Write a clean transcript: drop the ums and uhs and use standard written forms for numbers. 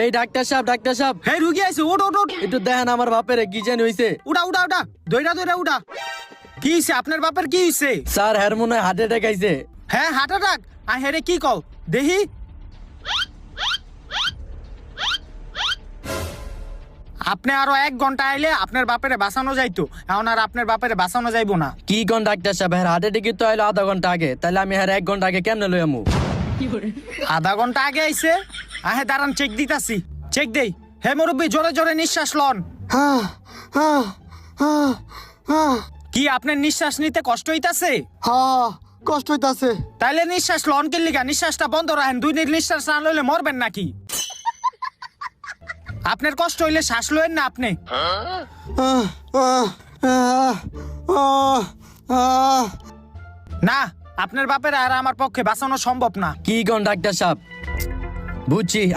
এই ডাক্তার সাহেব হে রুগী আইছে, ওঠ ওঠ ওঠ। একটু দেখেন আমার বাপের কি জানি হইছে। উড়া উড়া উড়া, দইরা দইরা উড়া। কি হইছে আপনার বাপের, কি হইছে? স্যার হের মনে হয় হার্ট অ্যাটাক আইছে। হ্যাঁ হার্ট অ্যাটাক? আর হেরে কি কও দেহি। আপনি আরো 1 ঘন্টা আইলে আপনার বাপেরে বাঁচানো যাইতো, এখন আর আপনার বাপেরে বাঁচানো যাইবো না। কি কোন ডাক্তার সাহেব, হের হার্ট অ্যাটাক তো আইলো আধা ঘন্টা আগে, তাহলে আমি হের 1 ঘন্টা আগে কেমনে লই আমু? আধা ঘন্টা আগে আইছে? আহে দাঁড়ান, চেক দিতাছি, চেক দেই। হে মুরব্বী, জোরে জোরে নিঃশ্বাস লন। কি আপনার নিঃশ্বাস নিতে কষ্ট হইতাছে? কষ্ট হইতাছে। তাইলে নিঃশ্বাস লন কি লিগা? নিঃশ্বাসটা বন্ধ রাখেন, 2 মিনিট নিঃশ্বাস না লইলে মরবেন নাকি? আপনার কষ্ট হইলে শ্বাস লইেন না আপনি। না, আপনার বাপের আর আমার পক্ষে বাঁচানো সম্ভব না। কি কোন ডাক্তার সাহেব, বুঝছি।